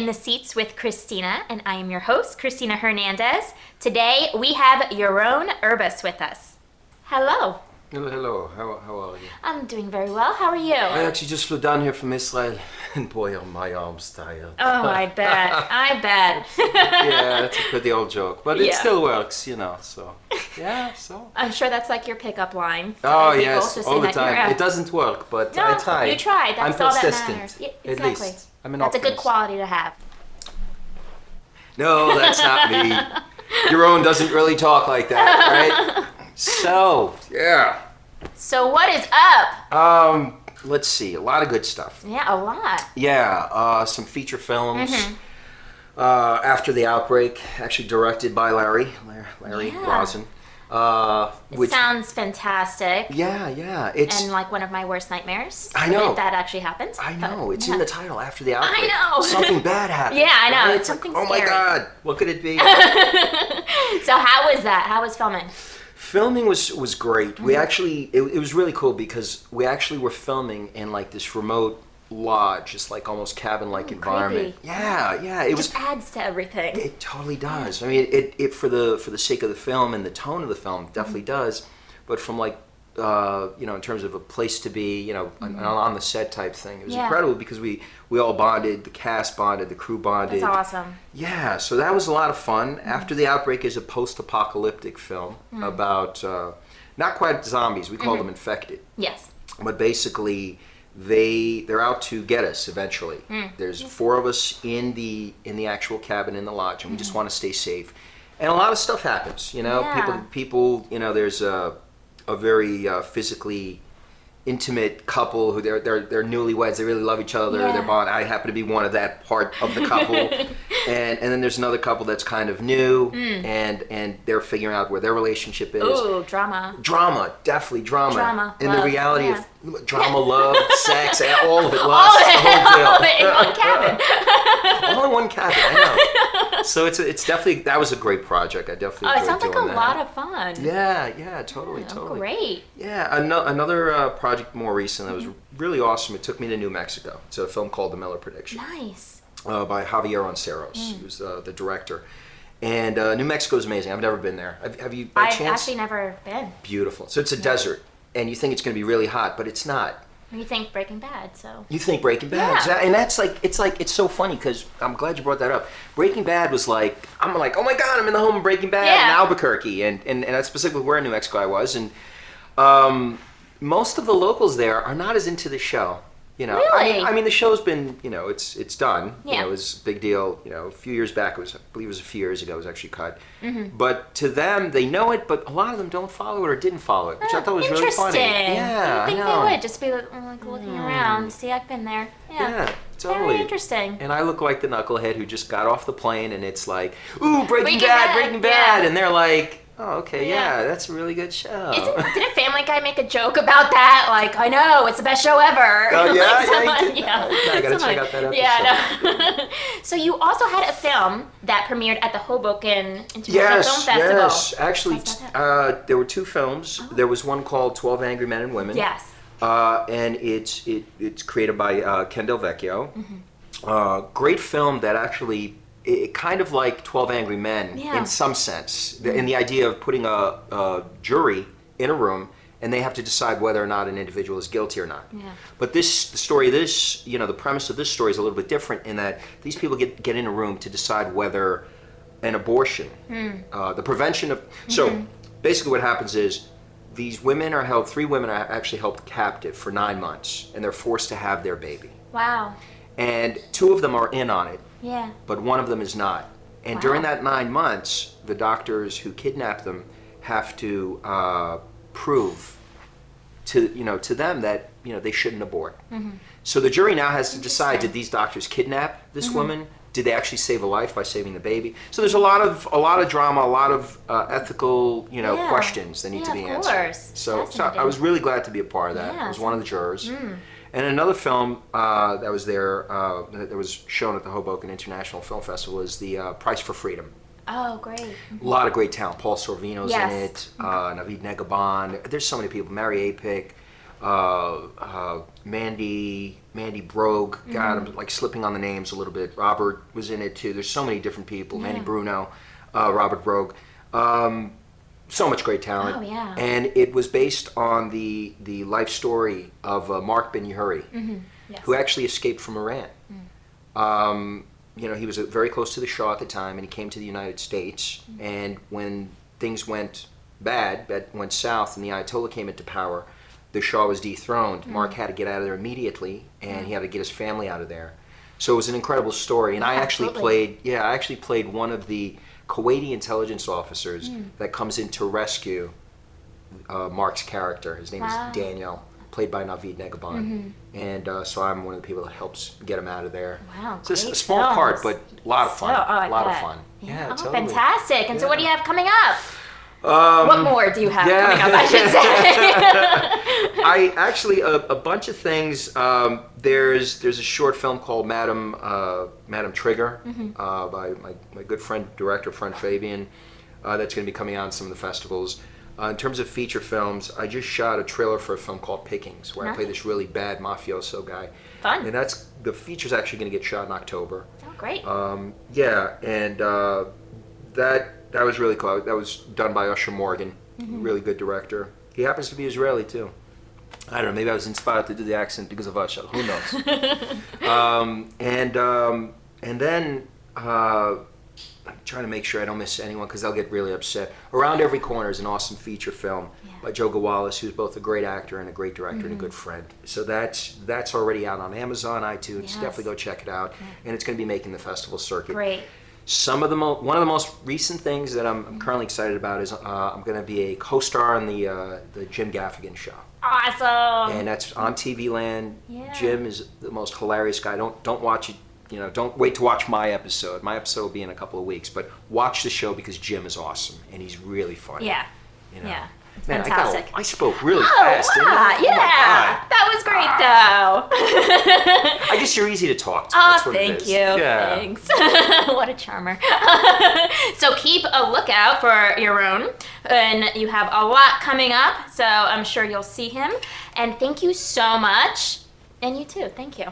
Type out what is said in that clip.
In the Seats with Kristina, and I am your host, Kristina Hernandez. Today we have Yaron Urbas with us. Hello. Hello. How are you? I'm doing very well. How are you? I actually just flew down here from Israel, and boy, are my arms tired. Oh, I bet. I bet. Yeah, that's a pretty old joke, but it Yeah. still works, so. Yeah, so. I'm sure that's like your pickup line. Oh, Other people, yes, just all saying the that you're time. a- It doesn't work, but No, I try. you tried. That's I'm all that persistent, matters. Yeah, at exactly. least. I'm an That's a good optimist. quality to have. No, that's not me. Yaron doesn't really talk like that, right? So, yeah. So what is up? Let's see, a lot of good stuff. Yeah, a lot. Yeah, some feature films. Mm-hmm. After the Outbreak, actually directed by Larry Yeah. Rosen. It sounds fantastic. Yeah, it's. And like one of my worst nightmares. I know. If that actually happens. I know, But, it's yeah. in the title, After the Outbreak. know. Something bad happened. Yeah, I know, right? it's something like, oh scary. my God, what could it be? So how was that? How was filming? Filming was great. Mm-hmm. We actually, it was really cool because we actually were filming in like this remote lodge, just like almost cabin-like environment. creepy. Yeah, it was. Just adds to everything. It totally does. I mean, it for the sake of the film and the tone of the film definitely does, but from like in terms of a place to be, on the set type thing, it was Yeah. incredible because we all bonded, the cast bonded, the crew bonded. That's awesome. Yeah, so that was a lot of fun. After the Outbreak is a post-apocalyptic film about not quite zombies, we call them infected, Yes. but basically they're out to get us eventually. There's 4 of us in the actual cabin in the lodge, and we just want to stay safe. And a lot of stuff happens, Yeah. people, there's a very physically intimate couple who they're newlyweds. They really love each other. Yeah. They're bond. I happen to be one of that part of the couple, and then there's another couple that's kind of new, and they're figuring out where their relationship is. Ooh, drama. Drama, definitely drama. Drama, And love, the reality yeah. of drama, love, sex, all of it, All lust, of the it, whole deal. all of it in one cabin. All in one cabin, I know. So it's definitely, that was a great project. I definitely Oh, it enjoyed sounds like doing a that. lot of fun. Yeah, totally. Great. Yeah, another project more recent that was really awesome. It took me to New Mexico. It's a film called The Miller Prediction Nice. by Yaron, who's the director. And New Mexico is amazing. I've never been there. Have you by I've chance? actually never been. Beautiful. So it's a desert, and you think it's going to be really hot, but it's not. You think Breaking Bad, so. You think Breaking Bad, Yeah. exactly. And that's it's so funny because I'm glad you brought that up. Breaking Bad was like, I'm like, oh my God, I'm in the home of Breaking Bad Yeah. in Albuquerque, and that's specifically where in New Mexico I was, and most of the locals there are not as into the show. Really? I mean, the show's been, it's done. Yeah. It was a big deal. A few years back, I believe it was a few years ago, it was actually cut. But to them, they know it, but a lot of them don't follow it or didn't follow it, which I thought was really funny. Yeah, I think know. they would just be like looking around. See, I've been there. Yeah, totally. Very interesting. And I look like the knucklehead who just got off the plane, and it's like, ooh, Breaking Breaking Bad, Bad, Breaking Bad, yeah. and they're like, oh, okay, Yeah. yeah, that's a really good show. Didn't Family Guy make a joke about that? Like, I know, it's the best show ever. Oh, yeah? Like, Yeah, he did. yeah. I gotta check out that episode. Yeah, no. So you also had a film that premiered at the Hoboken International Film Yes, Festival. yes. Actually, Tell us about there were 2 films. There was one called 12 Angry Men and Women. Yes. And it's created by Ken Del Vecchio. Great film that actually, it kind of like 12 Angry Men Yeah. in some sense. In the idea of putting a jury in a room and they have to decide whether or not an individual is guilty or not. Yeah. But the premise of this story is a little bit different in that these people get in a room to decide whether an abortion, the prevention of, so basically what happens is these women are held, 3 women are actually held captive for 9 months and they're forced to have their baby. Wow. And 2 of them are in on it, Yeah. but 1 of them is not. And Wow. during that 9 months, the doctors who kidnap them have to prove to them that they shouldn't abort. So the jury now has to decide: did these doctors kidnap this woman? Did they actually save a life by saving the baby? So there's a lot of drama, a lot of ethical Yeah. questions that need to be of answered. course. So Fascinating. I was really glad to be a part of that. Yeah, I was one of the jurors. And another film that was there, that was shown at the Hoboken International Film Festival, is The Price for Freedom. Oh, great. A lot of great talent. Paul Sorvino's Yes. in it, Navid Negabon. There's so many people. Mary Apik. Mandy Brogue. God, I'm like slipping on the names a little bit. Robert was in it too. There's so many different people. Mandy Bruno, Robert Brogue. So much great talent. Oh, yeah. And it was based on the life story of Mark Ben Yehuri, Yes. who actually escaped from Iran. He was very close to the Shah at the time, and he came to the United States. And when things went bad, that went south, and the Ayatollah came into power, the Shah was dethroned. Mark had to get out of there immediately, and he had to get his family out of there. So it was an incredible story. And I actually played one of the Kuwaiti intelligence officers that comes in to rescue Mark's character. His name is Daniel, played by Naveed Negahban. And so I'm one of the people that helps get him out of there. Wow, It's just a small part, but a lot of fun. A lot of fun. Yeah, totally. fantastic. And so what do you have coming up? What more do you have coming up, I should say? I actually, a bunch of things. There's a short film called Madam Trigger by my good friend, director friend Fabian, that's going to be coming out in some of the festivals. In terms of feature films, I just shot a trailer for a film called Pickings, where I play this really bad mafioso guy. Fun. And the feature's actually going to get shot in October. Oh, great. That was really cool. That was done by Usher Morgan, really good director. He happens to be Israeli too. I don't know, maybe I was inspired to do the accent because of Usher. Who knows? And then I'm trying to make sure I don't miss anyone because they'll get really upset. Around Every Corner is an awesome feature film by Joe Gawalis, who's both a great actor and a great director and a good friend. So that's already out on Amazon, iTunes. Yes. Definitely go check it out. And it's going to be making the festival circuit. Great. One of the most recent things that I'm currently excited about is I'm going to be a co-star on the Jim Gaffigan show. Awesome. And that's on TV Land. Yeah. Jim is the most hilarious guy. Don't watch it. Don't wait to watch my episode. My episode will be in a couple of weeks, but watch the show because Jim is awesome and he's really funny. Yeah. You know? Yeah. It's Man, fantastic. I spoke really fast. Didn't I? Yeah. Oh my God. That was great, though. I guess you're easy to talk to. Oh, That's what it thank is. you. Yeah. Thanks. What a charmer. So keep a lookout for Yaron, and you have a lot coming up, so I'm sure you'll see him. And thank you so much. And you too. Thank you.